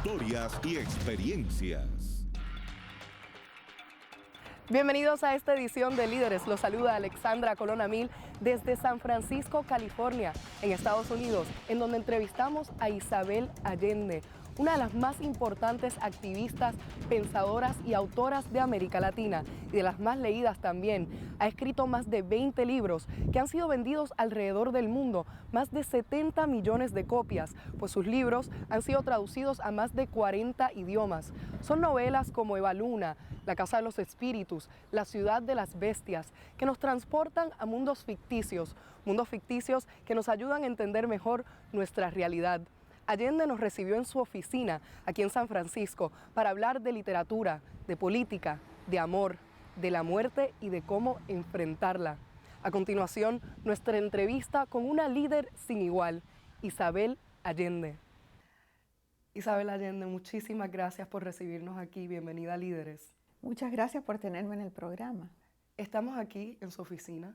historias y experiencias. Bienvenidos a esta edición de Líderes. Los saluda Alexandra Colón Amil desde San Francisco, California, en Estados Unidos, en donde entrevistamos a Isabel Allende, una de las más importantes activistas, pensadoras y autoras de América Latina y de las más leídas también. Ha escrito más de 20 libros que han sido vendidos alrededor del mundo, más de 70 millones de copias, pues sus libros han sido traducidos a más de 40 idiomas. Son novelas como Eva Luna, La Casa de los Espíritus, La Ciudad de las Bestias, que nos transportan a mundos ficticios que nos ayudan a entender mejor nuestra realidad. Allende nos recibió en su oficina, aquí en San Francisco, para hablar de literatura, de política, de amor, de la muerte y de cómo enfrentarla. A continuación, nuestra entrevista con una líder sin igual, Isabel Allende. Isabel Allende, muchísimas gracias por recibirnos aquí. Bienvenida a Líderes. Muchas gracias por tenerme en el programa. Estamos aquí en su oficina,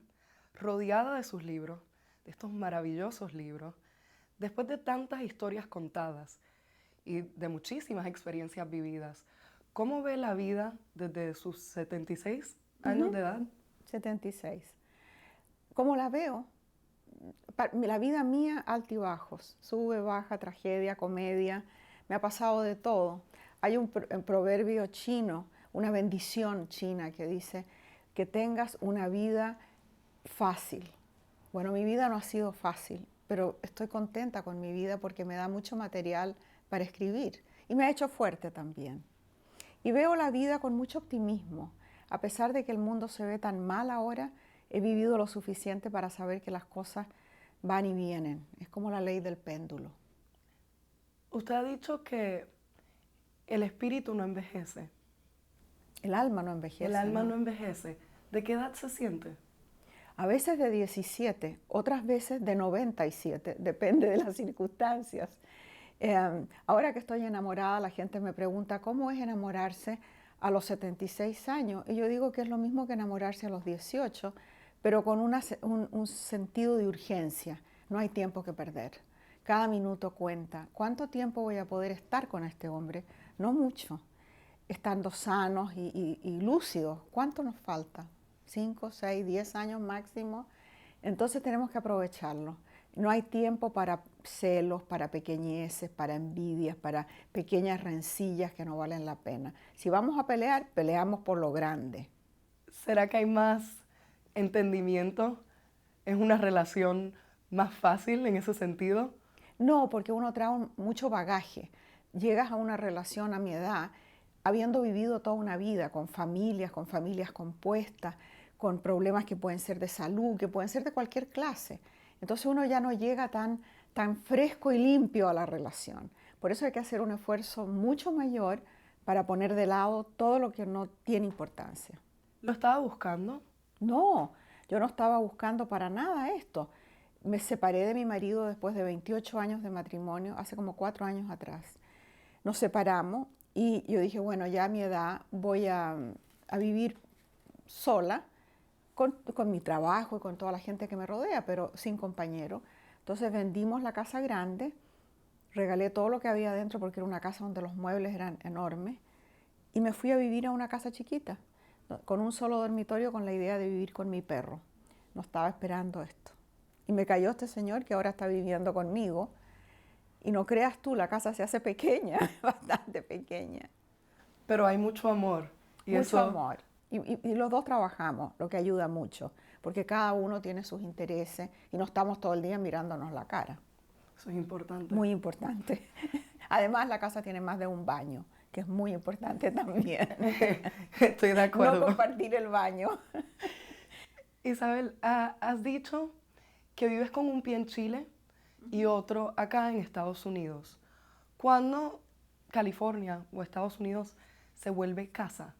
rodeada de sus libros, de estos maravillosos libros. Después de tantas historias contadas y de muchísimas experiencias vividas, ¿cómo ve la vida desde sus 76 años de edad? 76. ¿Cómo la veo? La vida mía, altibajos, sube, baja, tragedia, comedia, me ha pasado de todo. Hay un proverbio chino, una bendición china que dice que tengas una vida fácil. Bueno, mi vida no ha sido fácil, pero estoy contenta con mi vida porque me da mucho material para escribir y me ha hecho fuerte también. Y veo la vida con mucho optimismo. A pesar de que el mundo se ve tan mal ahora, he vivido lo suficiente para saber que las cosas van y vienen. Es como la ley del péndulo. Usted ha dicho que el espíritu no envejece. El alma no envejece. El alma no envejece. ¿De qué edad se siente? A veces de 17, otras veces de 97, depende de las circunstancias. Ahora que estoy enamorada, la gente me pregunta cómo es enamorarse a los 76 años. Y yo digo que es lo mismo que enamorarse a los 18, pero con un sentido de urgencia. No hay tiempo que perder. Cada minuto cuenta. ¿Cuánto tiempo voy a poder estar con este hombre? No mucho. Estando sanos y lúcidos. ¿Cuánto nos falta? 5, 6, 10 años máximo. Entonces tenemos que aprovecharlo. No hay tiempo para celos, para pequeñeces, para envidias, para pequeñas rencillas que no valen la pena. Si vamos a pelear, peleamos por lo grande. ¿Será que hay más entendimiento? ¿Es una relación más fácil en ese sentido? No, porque uno trae mucho bagaje. Llegas a una relación a mi edad habiendo vivido toda una vida con familias compuestas, con problemas que pueden ser de salud, que pueden ser de cualquier clase. Entonces uno ya no llega tan fresco y limpio a la relación. Por eso hay que hacer un esfuerzo mucho mayor para poner de lado todo lo que no tiene importancia. ¿Lo estaba buscando? No, yo no estaba buscando para nada esto. Me separé de mi marido después de 28 años de matrimonio, hace como 4 años atrás. Nos separamos y yo dije, bueno, ya a mi edad voy a vivir sola, con mi trabajo y con toda la gente que me rodea, pero sin compañero. Entonces vendimos la casa grande, regalé todo lo que había dentro porque era una casa donde los muebles eran enormes y me fui a vivir a una casa chiquita, con un solo dormitorio, con la idea de vivir con mi perro. No estaba esperando esto. Y me cayó este señor que ahora está viviendo conmigo. Y no creas tú, la casa se hace pequeña, bastante pequeña. Pero hay mucho amor. Mucho amor. Y los dos trabajamos, lo que ayuda mucho, porque cada uno tiene sus intereses y no estamos todo el día mirándonos la cara. Eso es importante. Muy importante. Además, la casa tiene más de un baño, que es muy importante también. Estoy de acuerdo. No compartir el baño. Isabel, has dicho que vives con un pie en Chile y otro acá en Estados Unidos. ¿Cuándo California o Estados Unidos se vuelve casa?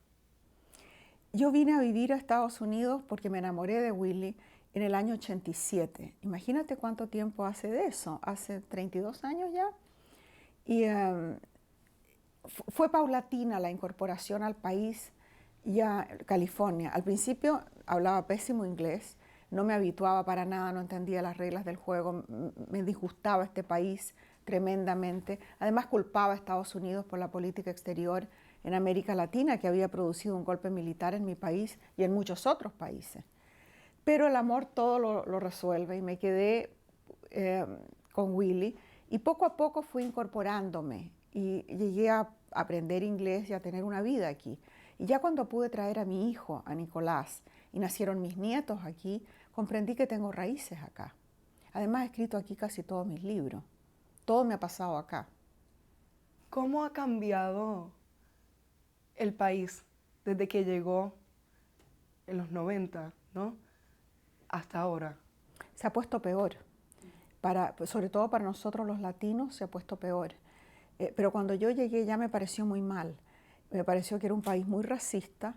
Yo vine a vivir a Estados Unidos porque me enamoré de Willie en el año 87. Imagínate cuánto tiempo hace de eso, hace 32 años ya. Y fue paulatina la incorporación al país y a California. Al principio hablaba pésimo inglés, no me habituaba para nada, no entendía las reglas del juego, me disgustaba este país tremendamente. Además culpaba a Estados Unidos por la política exterior en América Latina, que había producido un golpe militar en mi país y en muchos otros países. Pero el amor todo lo resuelve y me quedé con Willy y poco a poco fui incorporándome y llegué a aprender inglés y a tener una vida aquí. Y ya cuando pude traer a mi hijo, a Nicolás, y nacieron mis nietos aquí, comprendí que tengo raíces acá. Además he escrito aquí casi todos mis libros. Todo me ha pasado acá. ¿Cómo ha cambiado el país desde que llegó en los 90, ¿no?, hasta ahora? Se ha puesto peor. Sobre todo para nosotros los latinos se ha puesto peor. Pero cuando yo llegué ya me pareció muy mal. Me pareció que era un país muy racista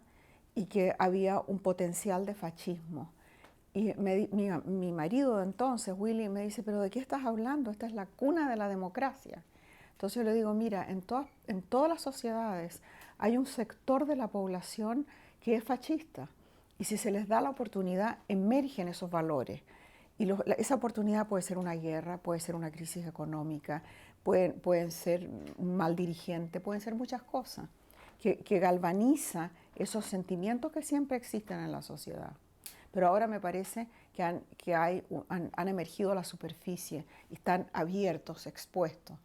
y que había un potencial de fascismo. Y mi marido de entonces, Willy, me dice, ¿pero de qué estás hablando? Esta es la cuna de la democracia. Entonces yo le digo, mira, en todas las sociedades hay un sector de la población que es fascista. Y si se les da la oportunidad, emergen esos valores. Y esa oportunidad puede ser una guerra, puede ser una crisis económica, pueden ser un mal dirigente, pueden ser muchas cosas que galvaniza esos sentimientos que siempre existen en la sociedad. Pero ahora me parece que han emergido a la superficie y están abiertos, expuestos.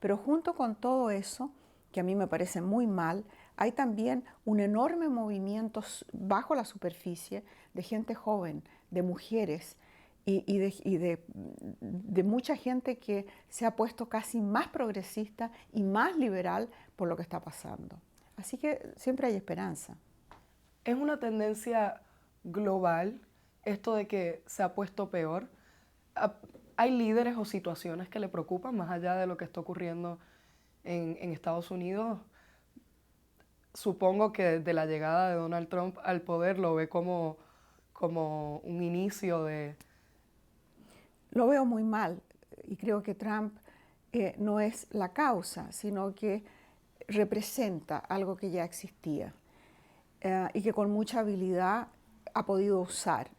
Pero junto con todo eso, que a mí me parece muy mal, hay también un enorme movimiento bajo la superficie de gente joven, de mujeres y de mucha gente que se ha puesto casi más progresista y más liberal por lo que está pasando. Así que siempre hay esperanza. ¿Es una tendencia global esto de que se ha puesto peor? ¿Hay líderes o situaciones que le preocupan más allá de lo que está ocurriendo en Estados Unidos? Supongo que desde la llegada de Donald Trump al poder lo ve como un inicio de... Lo veo muy mal y creo que Trump no es la causa, sino que representa algo que ya existía y que con mucha habilidad ha podido usar.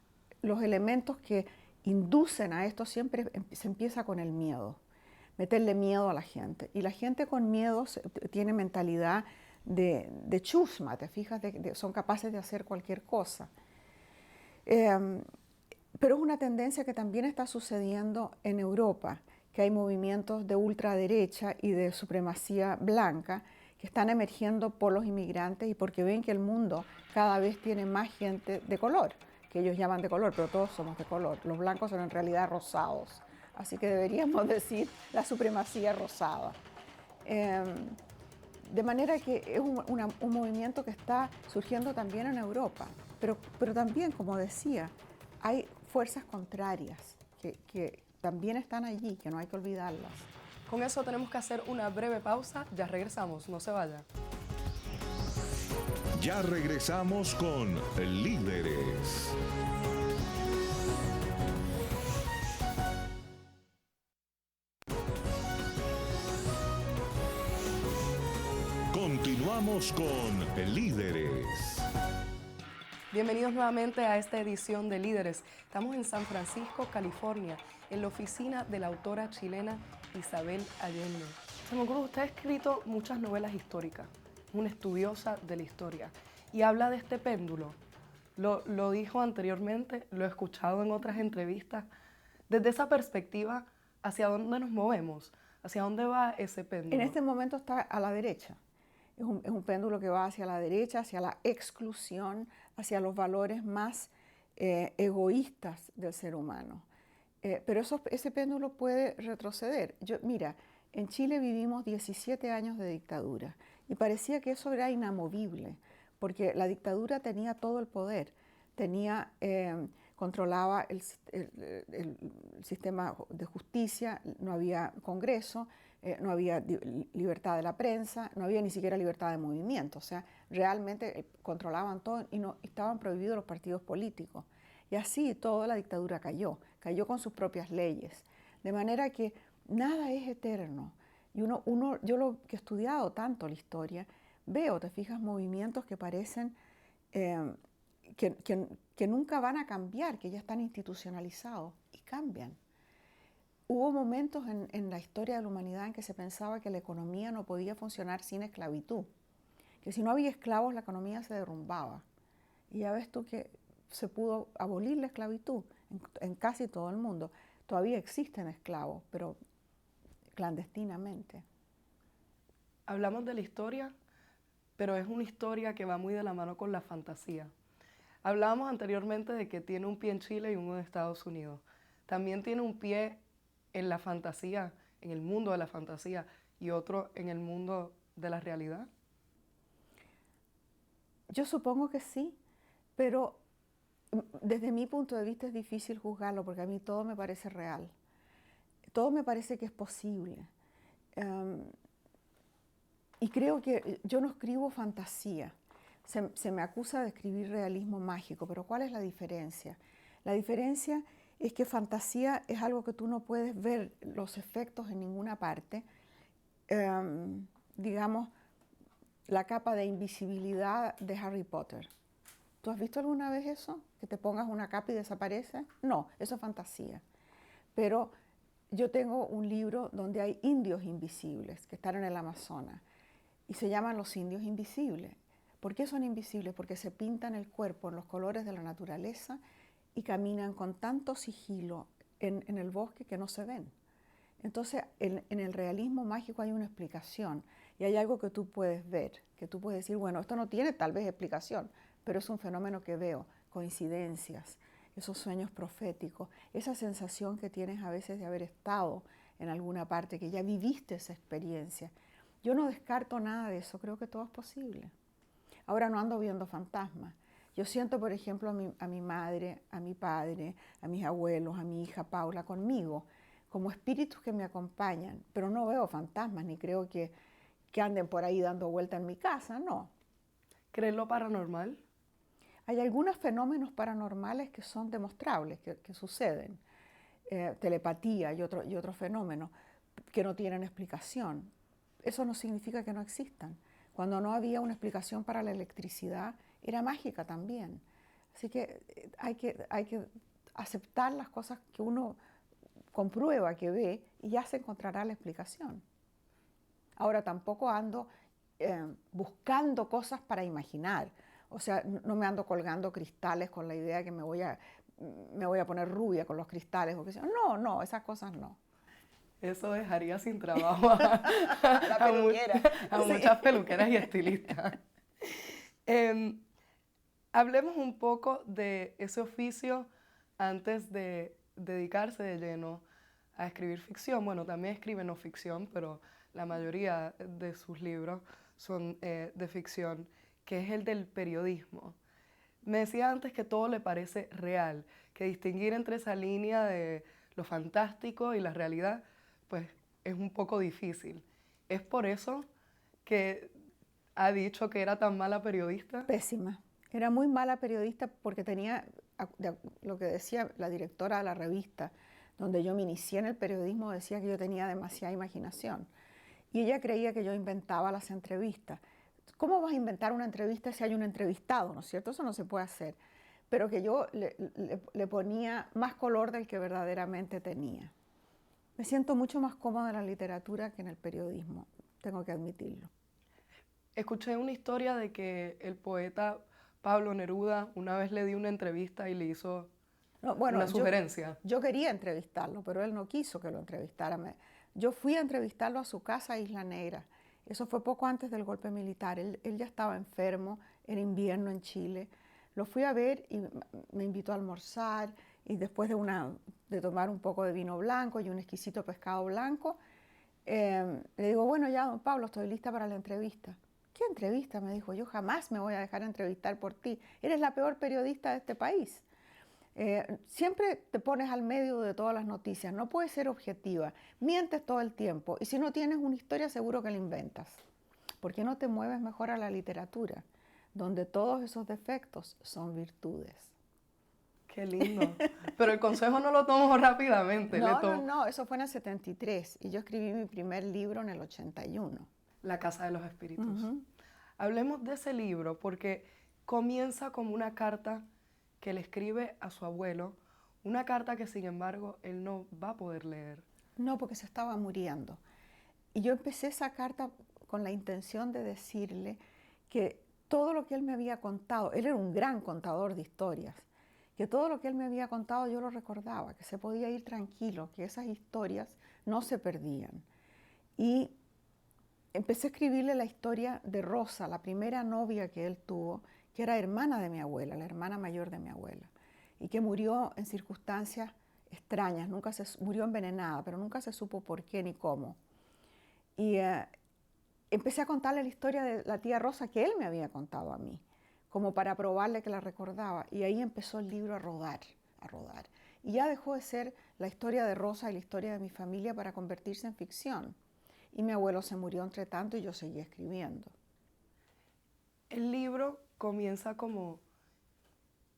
Los elementos que inducen a esto siempre se empieza con el miedo, meterle miedo a la gente. Y la gente con miedo tiene mentalidad de chusma, ¿te fijas? Son capaces de hacer cualquier cosa. Pero es una tendencia que también está sucediendo en Europa, que hay movimientos de ultraderecha y de supremacía blanca que están emergiendo por los inmigrantes y porque ven que el mundo cada vez tiene más gente de color, que ellos llaman de color, pero todos somos de color. Los blancos son en realidad rosados, así que deberíamos decir la supremacía rosada. De manera que es un movimiento que está surgiendo también en Europa, pero también, como decía, hay fuerzas contrarias que también están allí, que no hay que olvidarlas. Con eso tenemos que hacer una breve pausa, ya regresamos, no se vaya. Ya regresamos con Líderes. Continuamos con Líderes. Bienvenidos nuevamente a esta edición de Líderes. Estamos en San Francisco, California, en la oficina de la autora chilena Isabel Allende. Se me ocurre que usted ha escrito muchas novelas históricas, es una estudiosa de la historia y habla de este péndulo. Lo dijo anteriormente, lo he escuchado en otras entrevistas. Desde esa perspectiva, ¿hacia dónde nos movemos? ¿Hacia dónde va ese péndulo? En este momento está a la derecha. Es un péndulo que va hacia la derecha, hacia la exclusión, hacia los valores más egoístas del ser humano. Pero ese péndulo puede retroceder. Mira, en Chile vivimos 17 años de dictadura y parecía que eso era inamovible, porque la dictadura tenía todo el poder, controlaba el sistema de justicia, no había Congreso, no había libertad de la prensa, no había ni siquiera libertad de movimiento. O sea, realmente controlaban todo y no estaban prohibidos los partidos políticos. Y así toda la dictadura cayó con sus propias leyes. De manera que nada es eterno. Y yo lo que he estudiado tanto la historia, veo, te fijas, movimientos que parecen que nunca van a cambiar, que ya están institucionalizados y cambian. hubo momentos en la historia de la humanidad en que se pensaba que la economía no podía funcionar sin esclavitud, que si no había esclavos la economía se derrumbaba. Y ya ves tú que se pudo abolir la esclavitud en casi todo el mundo. Todavía existen esclavos, pero clandestinamente. Hablamos de la historia, pero es una historia que va muy de la mano con la fantasía. Hablábamos anteriormente de que tiene un pie en Chile y uno en Estados Unidos. También tiene un pie en la fantasía, en el mundo de la fantasía, y otro en el mundo de la realidad. Yo supongo que sí, pero desde mi punto de vista es difícil juzgarlo porque a mí todo me parece real. Todo me parece que es posible. Y creo que yo no escribo fantasía. Se me acusa de escribir realismo mágico, pero ¿cuál es la diferencia? La diferencia es que fantasía es algo que tú no puedes ver los efectos en ninguna parte. Digamos, la capa de invisibilidad de Harry Potter. ¿Tú has visto alguna vez eso? ¿Que te pongas una capa y desaparece? No, eso es fantasía. Pero yo tengo un libro donde hay indios invisibles que están en el Amazonas y se llaman los indios invisibles. ¿Por qué son invisibles? Porque se pintan el cuerpo en los colores de la naturaleza y caminan con tanto sigilo en el bosque que no se ven. Entonces, en el realismo mágico hay una explicación y hay algo que tú puedes ver, que tú puedes decir, bueno, esto no tiene tal vez explicación, pero es un fenómeno que veo, coincidencias, esos sueños proféticos, esa sensación que tienes a veces de haber estado en alguna parte, que ya viviste esa experiencia. Yo no descarto nada de eso, creo que todo es posible. Ahora no ando viendo fantasmas. Yo siento, por ejemplo, a mi madre, a mi padre, a mis abuelos, a mi hija Paula conmigo, como espíritus que me acompañan, pero no veo fantasmas, ni creo que anden por ahí dando vuelta en mi casa, no. ¿Crees lo paranormal? Hay algunos fenómenos paranormales que son demostrables, que suceden, telepatía y otros fenómenos que no tienen explicación. Eso no significa que no existan. Cuando no había una explicación para la electricidad, era mágica también. Así que hay que aceptar las cosas que uno comprueba, que ve, y ya se encontrará la explicación. Ahora tampoco ando buscando cosas para imaginar. O sea, no me ando colgando cristales con la idea que me voy a poner rubia con los cristales. O que sea. No, esas cosas no. Eso dejaría sin trabajo La peluquera. a muchas peluqueras y estilistas. Hablemos un poco de ese oficio antes de dedicarse de lleno a escribir ficción. Bueno, también escribe no ficción, pero la mayoría de sus libros son de ficción, que es el del periodismo. Me decía antes que todo le parece real, que distinguir entre esa línea de lo fantástico y la realidad, pues es un poco difícil. ¿Es por eso que ha dicho que era tan mala periodista? Pésima. Era muy mala periodista porque tenía, lo que decía la directora de la revista, donde yo me inicié en el periodismo, decía que yo tenía demasiada imaginación. Y ella creía que yo inventaba las entrevistas. ¿Cómo vas a inventar una entrevista si hay un entrevistado? ¿No es cierto? Eso no se puede hacer. Pero que yo le ponía más color del que verdaderamente tenía. Me siento mucho más cómoda en la literatura que en el periodismo, tengo que admitirlo. Escuché una historia de que el poeta Pablo Neruda una vez le dio una entrevista y le hizo una sugerencia. Yo quería entrevistarlo, pero él no quiso que lo entrevistara. Yo fui a entrevistarlo a su casa a Isla Negra. Eso fue poco antes del golpe militar. Él ya estaba enfermo, era invierno en Chile. Lo fui a ver y me invitó a almorzar y después de tomar un poco de vino blanco y un exquisito pescado blanco, le digo, bueno, ya, don Pablo, estoy lista para la entrevista. ¿Qué entrevista? Me dijo, yo jamás me voy a dejar entrevistar por ti. Eres la peor periodista de este país. Siempre te pones al medio de todas las noticias, no puedes ser objetiva, mientes todo el tiempo y si no tienes una historia seguro que la inventas. ¿Por qué no te mueves mejor a la literatura, donde todos esos defectos son virtudes? Qué lindo. Pero el consejo no lo tomo rápidamente. No, eso fue en el 73 y yo escribí mi primer libro en el 81. La Casa de los Espíritus. Hablemos de ese libro porque comienza como una carta que le escribe a su abuelo, una carta que sin embargo él no va a poder leer. No, porque se estaba muriendo. Y yo empecé esa carta con la intención de decirle que todo lo que él me había contado, él era un gran contador de historias, que todo lo que él me había contado yo lo recordaba, que se podía ir tranquilo, que esas historias no se perdían. Y empecé a escribirle la historia de Rosa, la primera novia que él tuvo, que era hermana de mi abuela, la hermana mayor de mi abuela, y que murió en circunstancias extrañas, murió envenenada, pero nunca se supo por qué ni cómo. Y empecé a contarle la historia de la tía Rosa que él me había contado a mí, como para probarle que la recordaba. Y ahí empezó el libro a rodar, a rodar. Y ya dejó de ser la historia de Rosa y la historia de mi familia para convertirse en ficción. Y mi abuelo se murió entre tanto y yo seguía escribiendo. El libro comienza como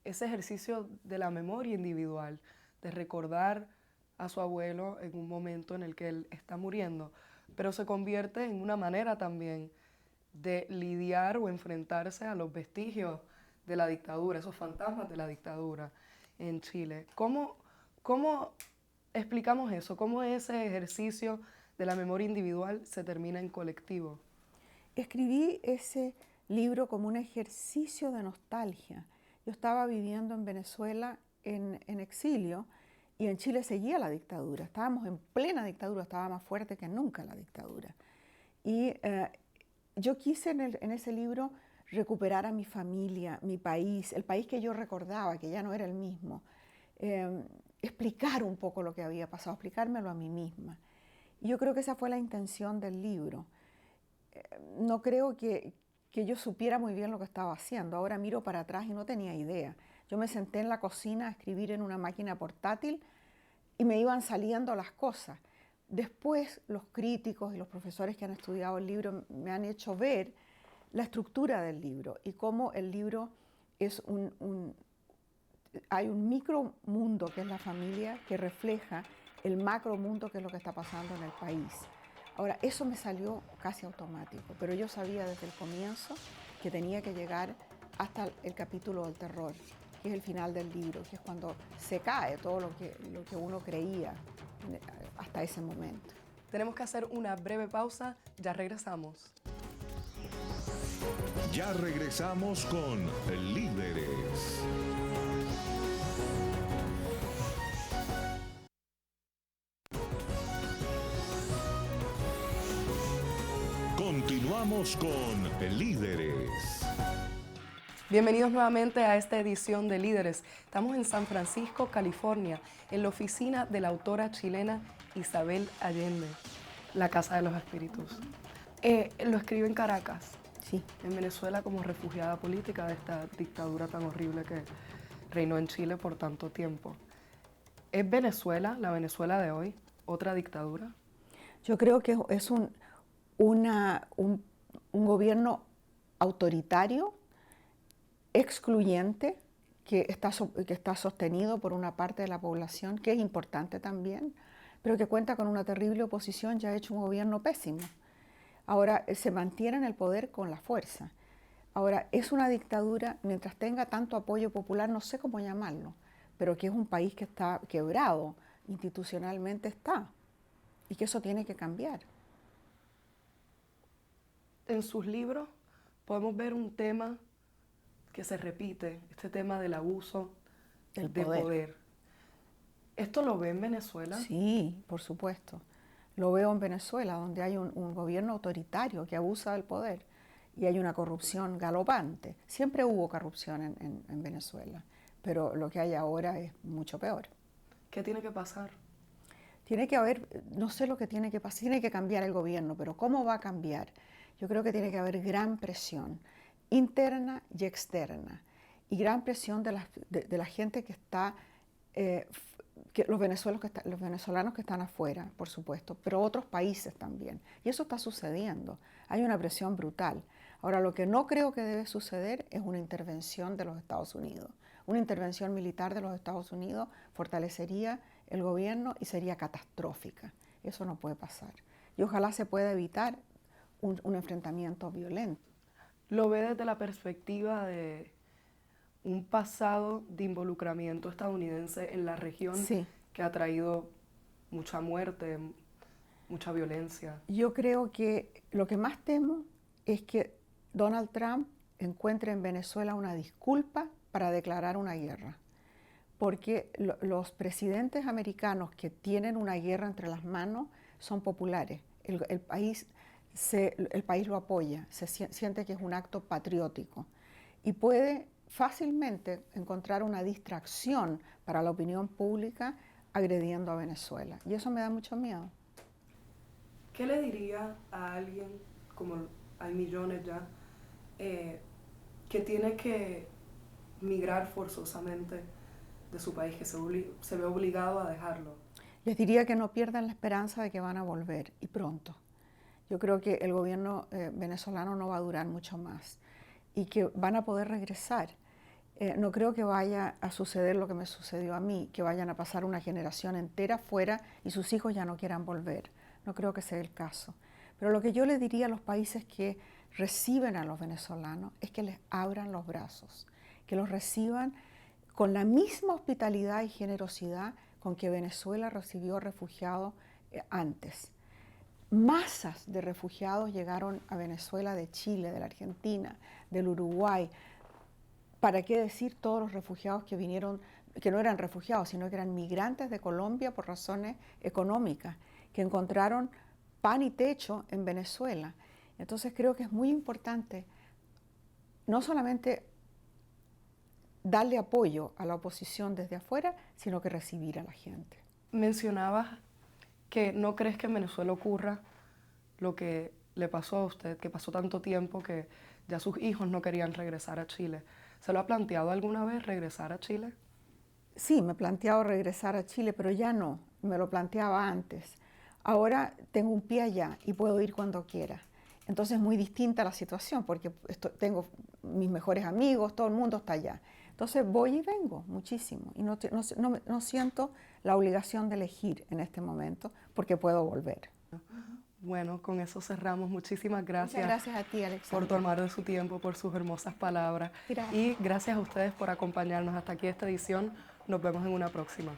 ese ejercicio de la memoria individual, de recordar a su abuelo en un momento en el que él está muriendo, pero se convierte en una manera también de lidiar o enfrentarse a los vestigios de la dictadura, esos fantasmas de la dictadura en Chile. ¿Cómo explicamos eso? ¿Cómo ese ejercicio de la memoria individual se termina en colectivo? Escribí ese libro como un ejercicio de nostalgia. Yo estaba viviendo en Venezuela en exilio y en Chile seguía la dictadura. Estábamos en plena dictadura, estaba más fuerte que nunca la dictadura. Y yo quise en ese libro recuperar a mi familia, mi país, el país que yo recordaba, que ya no era el mismo. Explicar un poco lo que había pasado, explicármelo a mí misma. Y yo creo que esa fue la intención del libro. No creo que yo supiera muy bien lo que estaba haciendo. Ahora miro para atrás y no tenía idea. Yo me senté en la cocina a escribir en una máquina portátil y me iban saliendo las cosas. Después los críticos y los profesores que han estudiado el libro me han hecho ver la estructura del libro y cómo el libro es hay un micromundo que es la familia que refleja el macromundo que es lo que está pasando en el país. Ahora, eso me salió casi automático, pero yo sabía desde el comienzo que tenía que llegar hasta el capítulo del terror, que es el final del libro, que es cuando se cae todo lo que uno creía hasta ese momento. Tenemos que hacer una breve pausa, ya regresamos. Ya regresamos con Líderes. Continuamos con Líderes. Bienvenidos nuevamente a esta edición de Líderes. Estamos en San Francisco, California, en la oficina de la autora chilena Isabel Allende, La Casa de los Espíritus. Lo escribe en Caracas, Sí. en Venezuela, como refugiada política de esta dictadura tan horrible que reinó en Chile por tanto tiempo. ¿Es Venezuela, la Venezuela de hoy, otra dictadura? Yo creo que es un gobierno autoritario, excluyente, que está sostenido por una parte de la población, que es importante también, pero que cuenta con una terrible oposición, ya ha hecho un gobierno pésimo. Ahora se mantiene en el poder con la fuerza. Ahora, es una dictadura, mientras tenga tanto apoyo popular, no sé cómo llamarlo, pero que es un país que está quebrado, institucionalmente está, y que eso tiene que cambiar. En sus libros podemos ver un tema que se repite, este tema del abuso Del de poder. poder. ¿Esto lo ve en Venezuela? Sí, por supuesto. Lo veo en Venezuela, donde hay un gobierno autoritario que abusa del poder y hay una corrupción galopante. Siempre hubo corrupción en Venezuela, pero lo que hay ahora es mucho peor. ¿Qué tiene que pasar? Tiene que haber, no sé lo que tiene que pasar, tiene que cambiar el gobierno, pero ¿cómo va a cambiar? Yo creo que tiene que haber gran presión interna y externa y gran presión de la gente que está, los venezolanos que están afuera, por supuesto, pero otros países también. Y eso está sucediendo. Hay una presión brutal. Ahora, lo que no creo que debe suceder es una intervención de los Estados Unidos. Una intervención militar de los Estados Unidos fortalecería el gobierno y sería catastrófica. Eso no puede pasar. Y ojalá se pueda evitar un enfrentamiento violento. ¿Lo ve desde la perspectiva de un pasado de involucramiento estadounidense en la región Sí. que ha traído mucha muerte, mucha violencia. Yo creo que lo que más temo es que Donald Trump encuentre en Venezuela una disculpa para declarar una guerra. Porque los presidentes americanos que tienen una guerra entre las manos son populares. El país lo apoya, siente que es un acto patriótico y puede fácilmente encontrar una distracción para la opinión pública agrediendo a Venezuela. Y eso me da mucho miedo. ¿Qué le diría a alguien, como hay millones ya, que tiene que migrar forzosamente de su país, que se ve obligado a dejarlo? Les diría que no pierdan la esperanza de que van a volver, y pronto. Yo creo que el gobierno venezolano no va a durar mucho más y que van a poder regresar. No creo que vaya a suceder lo que me sucedió a mí, que vayan a pasar una generación entera fuera y sus hijos ya no quieran volver. No creo que sea el caso. Pero lo que yo le diría a los países que reciben a los venezolanos es que les abran los brazos, que los reciban con la misma hospitalidad y generosidad con que Venezuela recibió refugiados antes. Masas de refugiados llegaron a Venezuela de Chile, de la Argentina, del Uruguay. ¿Para qué decir todos los refugiados que vinieron, que no eran refugiados, sino que eran migrantes de Colombia por razones económicas, que encontraron pan y techo en Venezuela? Entonces creo que es muy importante no solamente darle apoyo a la oposición desde afuera, sino que recibir a la gente. Mencionabas que no crees que en Venezuela ocurra lo que le pasó a usted, que pasó tanto tiempo que ya sus hijos no querían regresar a Chile. ¿Se lo ha planteado alguna vez regresar a Chile? Sí, me he planteado regresar a Chile, pero ya no, me lo planteaba antes. Ahora tengo un pie allá y puedo ir cuando quiera. Entonces es muy distinta la situación porque tengo mis mejores amigos, todo el mundo está allá. Entonces voy y vengo muchísimo y no siento la obligación de elegir en este momento porque puedo volver. Bueno, con eso cerramos. Muchísimas gracias. Muchas gracias a ti, Alexandra. Por tomar de su tiempo, por sus hermosas palabras. Gracias. Y gracias a ustedes por acompañarnos hasta aquí esta edición. Nos vemos en una próxima.